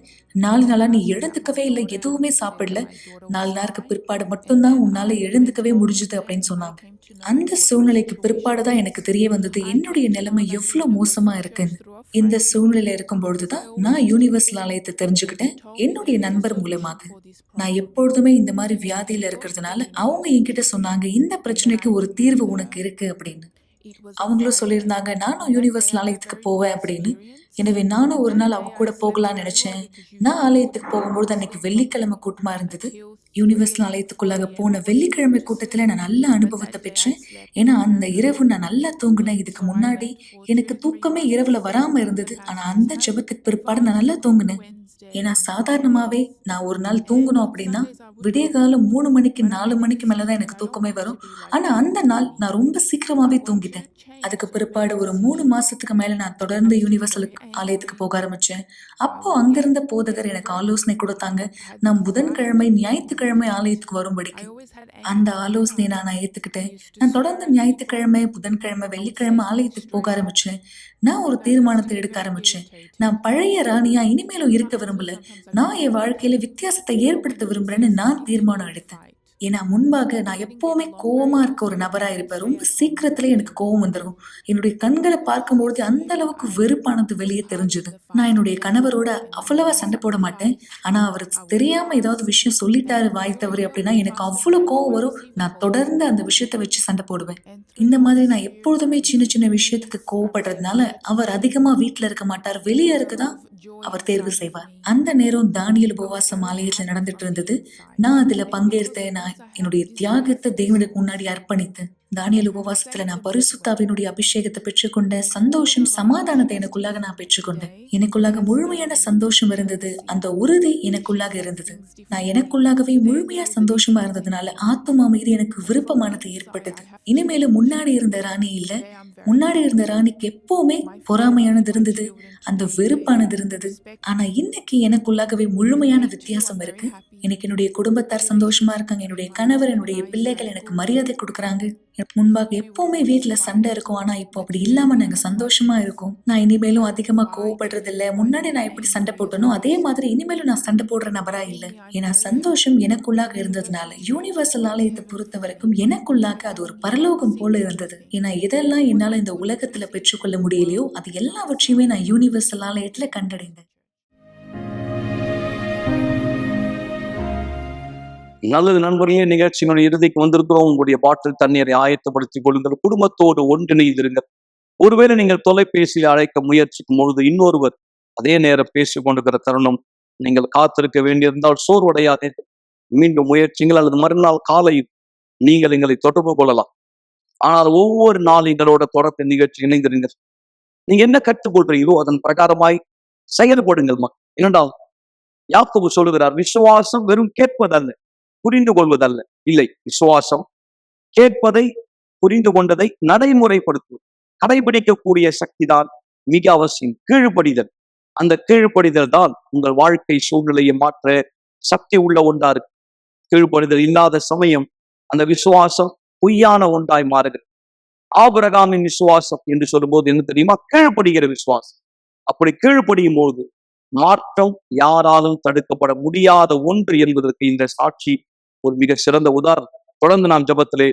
4 நாளா நீ எழுந்துக்கவே இல்லை, எதுவுமே சாப்பிடல. 4 நாளுக்கு பிற்பாடு மட்டும்தான் உன்னால எழுந்துக்கவே முடிஞ்சுது அப்படின்னு சொன்னாங்க. அந்த சூழ்நிலைக்கு பிற்பாடுதான் எனக்கு தெரிய வந்தது என்னுடைய நிலைமை எவ்வளவு மோசமா இருக்குன்னு. இந்த சூழ்நிலை இருக்கும் பொழுதுதான் நான் யூனிவர்சல் ஆலயத்தை தெரிஞ்சுக்கிட்டேன் என்னுடைய நண்பர் மூலமாக. நான் எப்பொழுதுமே இந்த மாதிரி வியாதியில இருக்கிறதுனால அவங்க என்கிட்ட சொன்னாங்க, இந்த பிரச்சனைக்கு ஒரு தீர்வு உனக்கு இருக்கு அப்படின்னு. அவங்களும் சொல்லியிருந்தாங்க, நானும் யூனிவர்சல் ஆலயத்துக்கு போவேன் அப்படின்னு. எனவே நானும் ஒரு நாள் அவங்க கூட போகலான்னு நினைச்சேன். நான் ஆலயத்துக்கு போகும்போது அன்னைக்கு வெள்ளிக்கிழமை கூட்டமா இருந்தது. யூனிவர்சல் ஆலயத்துக்குள்ளாக போன வெள்ளிக்கிழமை கூட்டத்துல நான் நல்ல அனுபவத்தை பெற்றேன். ஏன்னா அந்த இரவு நான் நல்லா தூங்கினேன். இதுக்கு முன்னாடி எனக்கு தூக்கமே இரவுல வராம இருந்தது. ஆனா அந்த ஜெபத்துக்கு பிற்பாடு நான் நல்லா தூங்கினேன். ஏன்னா சாதாரணமாவே நான் ஒரு நாள் தூங்கணும் அப்படின்னா விடிய காலம் 3 மணிக்கு 4 மணிக்கு மேலதான் எனக்கு தூக்கமே வரும். ஆனா அந்த நாள் நான் ரொம்ப சீக்கிரமாவே தூங்கிட்டேன். அதுக்கு பிற்பாடு ஒரு 3 மாசத்துக்கு மேல நான் தொடர்ந்து யூனிவர்சல் ஆலயத்துக்கு போக ஆரம்பிச்சேன். அப்போ அங்கிருந்த போதகர் எனக்கு ஆலோசனை கொடுத்தாங்க, நான் புதன்கிழமை ஞாயிற்றுக்கிழமை ஆலயத்துக்கு வரும்படிக்கு. அந்த ஆலோசனையை நான் ஏத்துக்கிட்டேன். நான் தொடர்ந்து ஞாயிற்றுக்கிழமை, புதன்கிழமை, வெள்ளிக்கிழமை ஆலயத்துக்கு போக ஆரம்பிச்சேன். நான் ஒரு தீர்மானத்தை எடுக்க ஆரம்பிச்சேன். நான் பழைய ராணியா இனிமேலும் இருக்க விரும்பல. நான் என் வாழ்க்கையில வித்தியாசத்தை ஏற்படுத்த விரும்புறேன்னு நான் தீர்மானம் எடுத்தேன். ஏன்னா முன்பாக நான் எப்பவுமே கோவமா இருக்க ஒரு நபரா இருப்பேன். ரொம்ப சீக்கிரத்துல எனக்கு கோவம் வந்துடும். என்னுடைய கண்களை பார்க்கும்பொழுது அந்த அளவுக்கு வெறுப்பானது வெளியே தெரிஞ்சது. நான் என்னுடைய கணவரோட அவ்வளவா சண்டை போட மாட்டேன். ஆனா அவர் தெரியாம ஏதாவது விஷயம் சொல்லிட்டாரு வாய் தவறு அப்படின்னா எனக்கு அவ்வளவு கோவம் வரும். நான் தொடர்ந்து அந்த விஷயத்த வச்சு சண்டை போடுவேன். இந்த மாதிரி நான் எப்பொழுதுமே சின்ன சின்ன விஷயத்துக்கு கோவப்படுறதுனால அவர் அதிகமா வீட்டுல இருக்க மாட்டார், வெளியே இருக்குதான் அவர் தேர்வு செய்வார். அந்த நேரம் தானியேல் உபவாசம் ஆலயத்துல நடந்துட்டு இருந்தது. நான் அதுல பங்கேற்றேன். நான் என்னுடைய தியாகத்தை தேவனுக்கு முன்னாடி அர்ப்பணித்தேன். தானியேல் உபவாசத்துல நான் பரிசுத்தாவினுடைய அபிஷேகத்தை பெற்றுக்கொண்டேன். சந்தோஷம், சமாதானத்தை எனக்குள்ளாக நான் பெற்றுக்கொண்டேன். எனக்குள்ளாக முழுமையான சந்தோஷம் இருந்தது. அந்த உறுதி எனக்குள்ளாக இருந்தது. நான் எனக்குள்ளாகவே முழுமையா சந்தோஷமா இருந்ததுனால ஆத்துமா மீது எனக்கு விருப்பமானது ஏற்பட்டது. இனிமேலும் முன்னாடி இருந்த ராணி இல்ல. முன்னாடி இருந்த ராணிக்கு எப்பவுமே பொறாமையானது இருந்தது, அந்த வெறுப்பானது இருந்தது. ஆனா இன்னைக்கு எனக்குள்ளாகவே முழுமையான வித்தியாசம் இருக்கு. இன்னைக்கு என்னுடைய குடும்பத்தார் சந்தோஷமா இருக்காங்க, என்னுடைய கணவர், என்னுடைய பிள்ளைகள் எனக்கு மரியாதை கொடுக்குறாங்க. எனக்கு முன்பாக எப்பவுமே வீட்டுல சண்டை இருக்கும், ஆனா இப்போ அப்படி இல்லாம நாங்க சந்தோஷமா இருக்கோம். நான் இனிமேலும் அதிகமா கோவப்படுறது இல்ல. முன்னாடி நான் எப்படி சண்டை போட்டனோ அதே மாதிரி இனிமேலும் நான் சண்டை போடுற நபரா இல்ல. ஏன்னா சந்தோஷம் எனக்குள்ளாக இருந்ததுனால யூனிவர்சல் ஆலயத்தை பொறுத்த வரைக்கும் எனக்குள்ளாக அது ஒரு பரலோகம் போல இருந்தது. ஏன்னா எதெல்லாம் என்னால இந்த உலகத்துல பெற்றுக்கொள்ள முடியலையோ அது எல்லாவற்றையுமே நான் யூனிவர்சல் ஆலயத்துல கண்டடைந்தேன். நல்லது நண்பர்களே, நிகழ்ச்சியினுடைய இறுதிக்கு வந்திருக்கிறோம். உங்களுடைய பாட்டில் தண்ணீரை ஆயத்தப்படுத்திக் கொள்ளுங்கள். குடும்பத்தோடு ஒன்றிணைந்திருங்கள். ஒருவேளை நீங்கள் தொலைபேசியில் அழைக்க முயற்சிக்கும் பொழுது இன்னொருவர் அதே நேரம் பேசிக் கொண்டிருக்கிற தருணம் நீங்கள் காத்திருக்க வேண்டியிருந்தால் சோர்வடையாதே, மீண்டும் முயற்சிங்கள். அல்லது மறுநாள் காலையில் நீங்கள் எங்களை தொடர்பு கொள்ளலாம். ஆனால் ஒவ்வொரு நாள் எங்களோட தொடர்பு நிகழ்ச்சி இணைந்திருங்கள். நீங்க என்ன கற்றுக்கொள்றீங்களோ அதன் பிரகாரமாய் செயல்படுங்கள். இரண்டாவது, யாக்கோபு சொல்லுகிறார், விசுவாசம் வெறும் கேட்பதல்ல, புரிந்து கொள்வதல்ல. இல்லை, விசுவாசம் கேட்பதை, புரிந்து கொண்டதை நடைமுறைப்படுத்துவது, கடைபிடிக்கக்கூடிய சக்தி தான் மிக அவசியம். கீழ்ப்படிதல், அந்த கீழ்ப்படிதல் தான் உங்கள் வாழ்க்கை சூழ்நிலையை மாற்ற சக்தி உள்ள ஒன்றா இருக்கு. கீழ்ப்படிதல் இல்லாத சமயம் அந்த விசுவாசம் பொய்யான ஒன்றாய் மாறுகிறது. ஆபிரகாமின் விசுவாசம் என்று சொல்லும்போது என்ன தெரியுமா? கீழ்ப்படுகிற விசுவாசம். அப்படி கீழ்ப்படியும் போது மாற்றம் யாராலும் தடுக்கப்பட முடியாத ஒன்று என்பதற்கு இந்த சாட்சி ஒரு மிக சிறந்த உதாரணம். தொடர்ந்து நாம் ஜெபத்திலே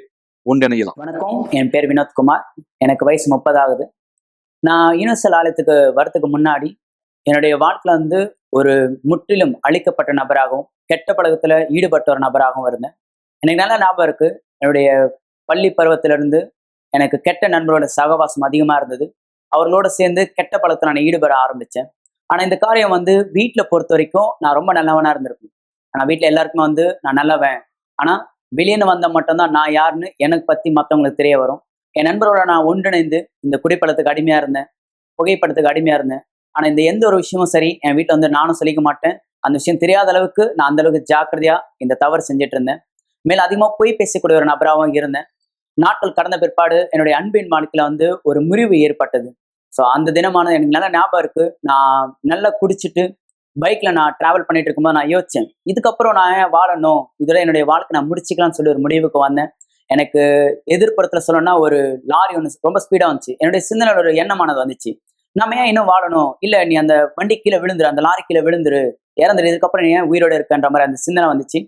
ஒன்றிணையலாம். வணக்கம், என் பேர் வினோத்குமார். எனக்கு வயசு 30 ஆகுது. நான் யூனிவர்சல் ஆலயத்துக்கு வரத்துக்கு முன்னாடி என்னுடைய வாழ்க்கையில ஒரு முற்றிலும் அழிக்கப்பட்ட நபராகவும் கெட்ட பழக்கத்துல ஈடுபட்ட ஒரு நபராகவும் இருந்தேன். எனக்கு நல்ல ஞாபகம் இருக்கு, என்னுடைய பள்ளி பருவத்திலிருந்து எனக்கு கெட்ட நண்பரோட சகவாசம் அதிகமா இருந்தது. அவர்களோட சேர்ந்து கெட்ட பழக்கத்துல நான் ஈடுபட ஆரம்பிச்சேன். ஆனா இந்த காரியம் வீட்டுல பொறுத்த வரைக்கும் நான் ரொம்ப நல்லவனா இருந்திருக்கேன். ஆனா வீட்டுல எல்லாருக்குமே நான் நல்லவன். ஆனா வெளியேன்னு வந்தா மட்டும்தான் நான் யாருன்னு எனக்கு பத்தி மற்றவங்களுக்கு தெரிய வரும். என் நண்பரோட நான் ஒன்றிணைந்து இந்த குடிப்பழத்துக்கு அடிமையா இருந்தேன், புகைப்படத்துக்கு அடிமையா இருந்தேன். ஆனா இந்த எந்த ஒரு விஷயமும் சரி என் வீட்டுல நானும் சொல்லிக்க மாட்டேன். அந்த விஷயம் தெரியாத அளவுக்கு நான் அந்த அளவுக்கு ஜாக்கிரதையா இந்த தவறு செஞ்சுட்டு இருந்தேன். மேல அதிகமா பொய் பேசக்கூடிய ஒரு நபராகவும் இருந்தேன். நாட்கள் கடந்த பிற்பாடு என்னுடைய அன்பின் வாழ்க்கையில ஒரு முறிவு ஏற்பட்டது. ஸோ அந்த தினமானது எனக்கு நல்ல ஞாபகம் இருக்கு. நான் நல்லா குடிச்சிட்டு பைக்ல நான் டிராவல் பண்ணிட்டு இருக்கும்போது நான் யோசிச்சேன், இதுக்கப்புறம் நான் ஏன் வாழணும், இதோட என்னுடைய வாழ்க்கை நான் முடிச்சுக்கலாம்னு சொல்லி ஒரு முடிவுக்கு வந்தேன். எனக்கு எதிர்ப்புறத்துல சொல்லணும்னா ஒரு லாரி ஒன்று ரொம்ப ஸ்பீடா வந்துச்சு. என்னுடைய சிந்தனை ஒரு எண்ணமானது வந்துச்சு, நம்ம ஏன் இன்னும் வாழணும், இல்ல நீ அந்த வண்டி கீழே விழுந்துரு, அந்த லாரி கீழே விழுந்துரு, இறந்துரு, இதுக்கப்புறம் நீ ஏன் உயிரோட இருக்கன்ற மாதிரி அந்த சிந்தனை வந்துச்சு.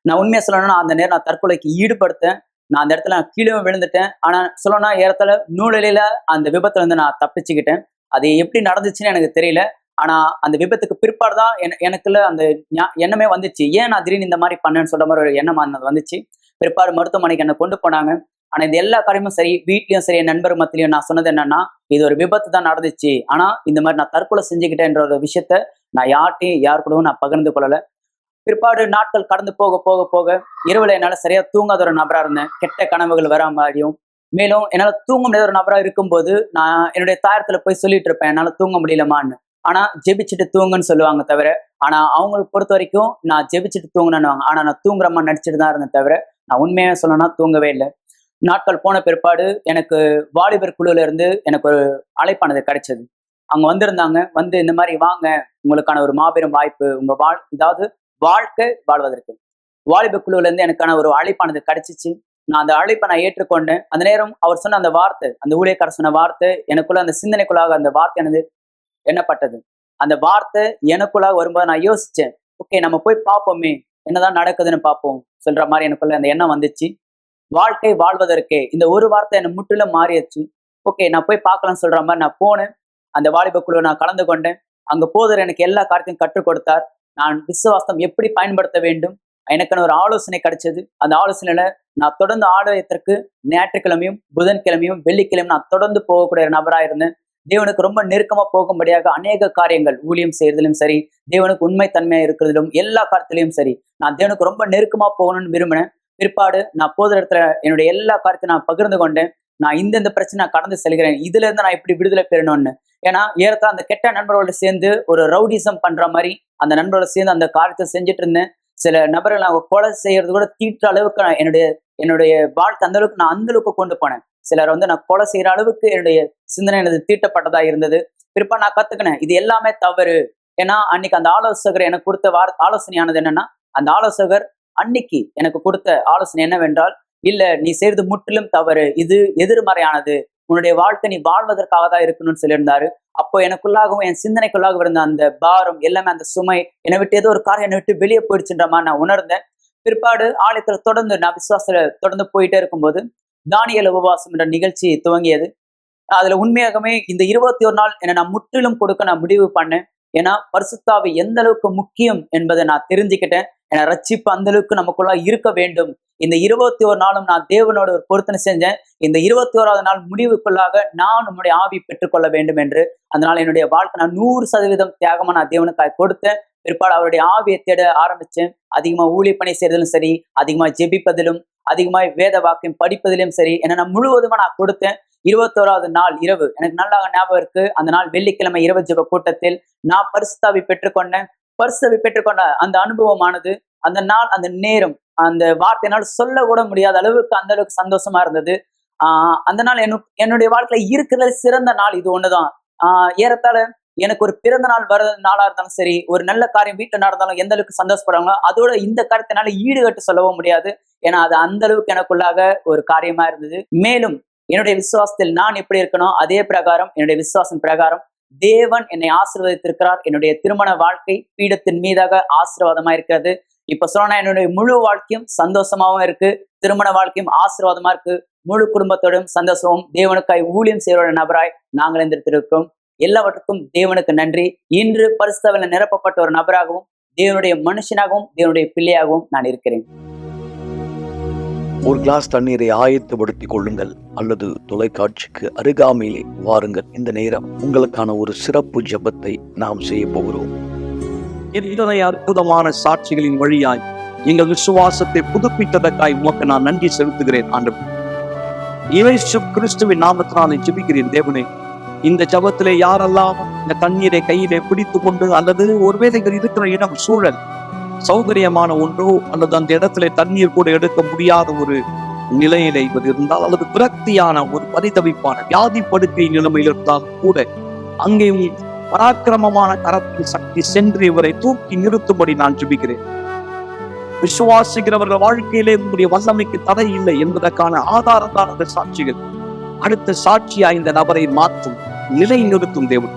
நான் உண்மையா சொல்லணும்னா அந்த நேரம் நான் தற்கொலைக்கு ஈடுபடுத்தேன். நான் அந்த இடத்துல கீழே விழுந்துட்டேன். ஆனா சொல்லணும்னா ஏறத்தாழ நூலிலையில அந்த விபத்துல நான் தப்பிச்சுக்கிட்டேன். அது எப்படி நடந்துச்சுன்னு எனக்கு தெரியல. ஆனா அந்த விபத்துக்கு பிற்பாடுதான் எனக்குள்ள அந்த எண்ணமே வந்துச்சு, ஏன் நான் திடீர்னு இந்த மாதிரி பண்ணேன்னு சொல்ற மாதிரி ஒரு எண்ணம் வந்துச்சு. பிற்பாடு மருத்துவமனைக்கு என்னை கொண்டு போனாங்க. ஆனா இது எல்லா காரியமும் சரி, வீட்லயும் சரி, என் நண்பர் மத்தியிலையும் நான் சொன்னது என்னன்னா, இது ஒரு விபத்து தான் நடந்துச்சு. ஆனா இந்த மாதிரி நான் தற்கொலை செஞ்சுக்கிட்டேன்ற ஒரு விஷயத்த நான் யார் கூடவும் நான் பகிர்ந்து கொள்ளல. பிற்பாடு நாட்கள் கடந்து போக போக போக இரவுல என்னால சரியா தூங்காத ஒரு நபரா இருந்தேன். கெட்ட கனவுகள் வரா மாதிரியும், மேலும் என்னால தூங்க முடியாத ஒரு நபரா இருக்கும்போது நான் என்னுடைய தாயத்துல போய் சொல்லிட்டு இருப்பேன், என்னால தூங்க முடியலமான்னு. ஆனா ஜெபிச்சுட்டு தூங்குன்னு சொல்லுவாங்க தவிர, ஆனா அவங்களுக்கு பொறுத்த வரைக்கும் நான் ஜெபிச்சுட்டு தூங்கணும்னு. ஆனா நான் தூங்குறமா நடிச்சுட்டு தான் இருந்தேன் தவிர, நான் உண்மையா சொல்லணும்னா தூங்கவே இல்லை. நாட்கள் போன பிற்பாடு எனக்கு வாலிபர் குழுல இருந்து எனக்கு ஒரு அழைப்பானது கிடைச்சது. அவங்க வந்திருந்தாங்க. இந்த மாதிரி வாங்க, உங்களுக்கான ஒரு மாபெரும் வாய்ப்பு, உங்க இதாவது வாழ்க்கை வாழ்வதற்கு வாலிபர் குழுல இருந்து எனக்கான ஒரு அழைப்பானது கிடைச்சிச்சு. நான் அந்த அழைப்பை நான் ஏற்றுக்கொண்டேன். அந்த நேரம் அவர் சொன்ன அந்த வார்த்தை, அந்த ஊழியக்காரர் சொன்ன வார்த்தை எனக்குள்ள அந்த சிந்தனைக்குள்ளாக அந்த வார்த்தை எண்ணப்பட்டது. அந்த வார்த்தை எனக்குள்ளாக வரும்போது நான் யோசிச்சேன், ஓகே நம்ம போய் பார்ப்போமே, என்னதான் நடக்குதுன்னு பார்ப்போம் சொல்ற மாதிரி எனக்குள்ள அந்த எண்ணம் வந்துச்சு. வாழ்க்கை வாழ்வதற்கே இந்த ஒரு வார்த்தை என்னை முற்றிலும் மாறிடுச்சு. ஓகே நான் போய் பார்க்கலாம்னு சொல்ற மாதிரி நான் போனேன். அந்த வாலிப குழுவை நான் கலந்து கொண்டேன். அங்க போதர் எனக்கு எல்லா காரியத்தையும் கற்றுக் கொடுத்தார். நான் விசுவாசம் எப்படி பயன்படுத்த வேண்டும் எனக்கான ஒரு ஆலோசனை கிடைச்சது. அந்த ஆலோசனையில நான் தொடர்ந்து ஆலயத்திற்கு ஞாயிற்றுக்கிழமையும் புதன்கிழமையும் வெள்ளிக்கிழமையும் நான் தொடர்ந்து போகக்கூடிய ஒரு நபராக இருந்தேன். தேவனுக்கு ரொம்ப நெருக்கமா போகும்படியாக அநேக காரியங்கள் ஊழியம் செய்யறதிலும் சரி, தேவனுக்கு உண்மை தன்மையா இருக்கிறதிலும் எல்லா காரியத்திலையும் சரி, நான் தேவனுக்கு ரொம்ப நெருக்கமா போகணும்னு விரும்பினேன். பிற்பாடு நான் போகிற இடத்துல என்னுடைய எல்லா காரியத்தையும் நான் பகிர்ந்து கொண்டேன். நான் இந்த பிரச்சனை நான் கடந்து செல்கிறேன், இதுல இருந்து நான் எப்படி விடுதலை பெறணும்னு. ஏன்னா ஏறத்தாழ அந்த கெட்ட நண்பர்களோட சேர்ந்து ஒரு ரவுடிசம் பண்ற மாதிரி அந்த நண்பரோட சேர்ந்து அந்த காரியத்தை செஞ்சுட்டு இருந்தேன். சில நபர்கள் நான் கொலை செய்யறது கூட தீட்டுற அளவுக்கு நான் என்னுடைய வாழ்க்கை அந்த அளவுக்கு நான் அந்த அளவுக்கு கொண்டு போனேன். சிலர் நான் கொலை செய்யற அளவுக்கு என்னுடைய சிந்தனை எனது தீட்டப்பட்டதா இருந்தது. பிற்பாடு நான் கத்துக்கினேன் இது எல்லாமே தவறு. ஏன்னா அன்னைக்கு அந்த ஆலோசகர் எனக்கு கொடுத்த ஆலோசனையானது என்னன்னா, அந்த ஆலோசகர் அன்னைக்கு எனக்கு கொடுத்த ஆலோசனை என்னவென்றால், இல்ல நீ செய்யறது முற்றிலும் தவறு, இது எதிர்மறையானது, உன்னுடைய வாழ்க்கை நீ வாழ்வதற்காக தான் இருக்கணும்னு சொல்லியிருந்தாரு. அப்போ எனக்குள்ளாகவும் என் சிந்தனைக்குள்ளாக இருந்த அந்த பாரம் எல்லாமே, அந்த சுமை என்னை விட்டு ஏதோ ஒரு காரியம் என்னை விட்டு வெளியே போயிடுச்சுன்ற மாதிரி நான் உணர்ந்தேன். பிற்பாடு ஆலயத்துல தொடர்ந்து நான் விசுவாசத்துல தொடர்ந்து போயிட்டே இருக்கும்போது தானியேல் உபவாசம் என்ற நிகழ்ச்சி துவங்கியது. அதுல உண்மையாகவே இந்த 21 நாள் என்னை நான் முற்றிலும் கொடுக்க நான் முடிவு பண்ணேன். ஏன்னா பரிசுத்தாவி எந்த அளவுக்கு முக்கியம் என்பதை நான் தெரிஞ்சுக்கிட்டேன். ஏன்னா ரட்சிப்பு அந்த அளவுக்கு நமக்குள்ள இருக்க வேண்டும். இந்த 21 நாளும் நான் தேவனோட ஒரு பொருத்தனை செஞ்சேன். இந்த 21வது நாள் முடிவுக்குள்ளாக நான் உம்முடைய ஆவி பெற்றுக்கொள்ள வேண்டும் என்று. அதனால என்னுடைய வாழ்க்கை நான் 100% தியாகமா நான் தேவனுக்காக கொடுத்தேன். பிற்பாடு அவருடைய ஆவியை தேட ஆரம்பிச்சேன். அதிகமா ஊழிய பணி செய்யறதிலும் சரி, அதிகமா ஜெபிப்பதிலும், அதிகமா வேத வாக்கியம் படிப்பதிலும் சரி, என்ன நான் முழுவதுமா நான் கொடுத்தேன். 21வது நாள் இரவு எனக்கு நல்லா ஞாபகம் இருக்கு. அந்த நாள் வெள்ளிக்கிழமை இரவு ஜெப கூட்டத்தில் நான் பரிசுத்தாவி பெற்றுக்கொண்டேன். பரிசுத்தாவி பெற்றுக்கொண்ட அந்த அனுபவமானது, அந்த நாள், அந்த நேரம், அந்த வார்த்தையினால் சொல்ல கூட முடியாத அளவுக்கு அந்த அளவுக்கு சந்தோஷமா இருந்தது. அந்த நாள் என்னுடைய வாழ்க்கையில இருக்கிறதுல சிறந்த நாள் இது ஒண்ணுதான். ஏறத்தாழ எனக்கு ஒரு பிறந்த நாள் வர நாளா இருந்தாலும் சரி, ஒரு நல்ல காரியம் வீட்டுல நடந்தாலும் எந்த அளவுக்கு சந்தோஷப்படுறாங்களோ அதோட இந்த காரியத்தினால ஈடுகட்டு சொல்லவும் முடியாது. ஏன்னா அது அந்த அளவுக்கு எனக்குள்ளாக ஒரு காரியமா இருந்தது. மேலும் என்னுடைய விசுவாசத்தில் நான் எப்படி இருக்கணும், அதே பிரகாரம் என்னுடைய விசுவாசம் பிரகாரம் தேவன் என்னை ஆசீர்வதித்திருக்கிறார். என்னுடைய திருமண வாழ்க்கை பீடத்தின் மீதாக ஆசீர்வாதமா இருக்கிறது. இப்ப சொன்னா என்னுடைய முழு வாழ்க்கையும் சந்தோஷமாவும் இருக்கு, திருமண வாழ்க்கையும் ஆசீர்வாதமா இருக்கு. முழு குடும்பத்தோடும் சந்தோஷமும் தேவனுக்காய் ஊழியம் செய்கிற நபராய் நாங்கள் இருந்திருக்கிறோம். எல்லாவற்றுக்கும் தேவனுக்கு நன்றி. இன்று பரிசுத்தாவில நிரப்பப்பட்ட ஒரு நபராகவும், தேவனுடைய மனுஷனாகவும், தேவனுடைய பிள்ளையாகவும் நான் இருக்கிறேன். ஒரு கிளாஸ் தண்ணீரை ஆயத்தப்படுத்திக் கொள்ளுங்கள் அல்லது தொலைக்காட்சிக்கு அருகாமையிலே வாருங்கள். இந்த நேரம் உங்களுக்கான ஒரு சிறப்பு ஜெபத்தை நாம் செய்ய போகிறோம். இத்தனை அற்புதமான சாட்சிகளின் வழியாய் எங்கள் விசுவாசத்தை புதுப்பித்ததற்காய் உமக்கு நான் நன்றி செலுத்துகிறேன். ஆண்டவரே, இயேசு கிறிஸ்துவின் நாமத்தினாலே ஜெபிக்கிறேன். தேவனே, இந்த ஜெபத்திலே யாரெல்லாம் இந்த தண்ணீரை கையிலே பிடித்து கொண்டு அல்லது ஒருவேளை இருக்கிற இடம் சூழல் சௌகரியமான ஒன்றோ அல்லது அந்த இடத்துல தண்ணீர் கூட எடுக்க முடியாத ஒரு நிலையில இவர் இருந்தால், அல்லது விரக்தியான ஒரு பரிதவிப்பான வியாதி படுக்கை நிலைமையில் இருந்தால் கூட அங்கேயும் பராக்கிரமமான கரத்தின் சக்தி சென்று இவரை தூக்கி நிறுத்தும்படி நான் ஜெபிக்கிறேன். விசுவாசிக்கிறவர்கள் வாழ்க்கையிலே உங்களுடைய வல்லமைக்கு தடை இல்லை என்பதற்கான ஆதாரத்தான சாட்சிகள் அடுத்த சாட்சியா இந்த நபரை மாற்றும், நிலை நிறுத்தும். தேவன்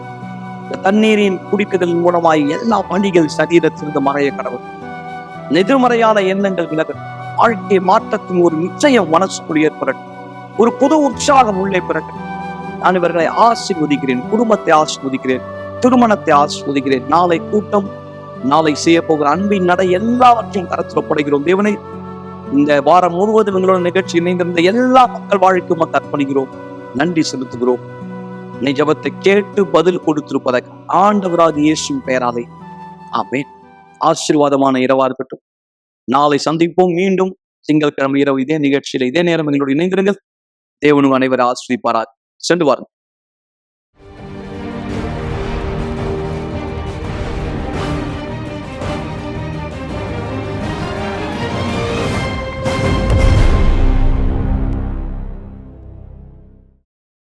இந்த தண்ணீரின் குடிக்குதல் மூலமாய் எல்லா பணிகள் சரீரத்திலிருந்து மறைய கடவுள், எதிர்மறையான எண்ணங்கள் விலக, வாழ்க்கை மாற்றத்தின் ஒரு நிச்சயம் மனசுக்குள் ஏற்படட்டும், ஒரு புது உற்சாகம் உள்ளே பிறகு. நான் இவர்களை ஆசீர்வதிக்கிறேன், குடும்பத்தை ஆசீர்வதிக்கிறேன், திருமணத்தை ஆசீர்வதிக்கிறேன். நாளை கூட்டம், நாளை செய்ய போகிற அன்பின் நடை எல்லாவற்றையும் கருத்தில் ஒப்படைக்கிறோம். தேவனை, இந்த வாரம் முழுவதும் எங்களோட நிகழ்ச்சி இணைந்திருந்த எல்லா மக்கள் வாழ்க்கையும் அர்ப்பணிக்கிறோம், நன்றி செலுத்துகிறோம். நீ ஜெபத்தை கேட்டு பதில் கொடுத்திருப்பதற்கு ஆண்டவராகிய இயேசுவின் பெயராலே ஆமென். ஆசீர்வாதமான இரவா இருக்கட்டும். நாளை சந்திப்போம். மீண்டும் திங்கட்கிழமை இரவு இதே நிகழ்ச்சியில இதே நேரம் எங்களோடு இணைந்திருங்கள். தேவனும் அனைவரை ஆசீர்வதிப்பாராக. சென்று வாருங்கள்.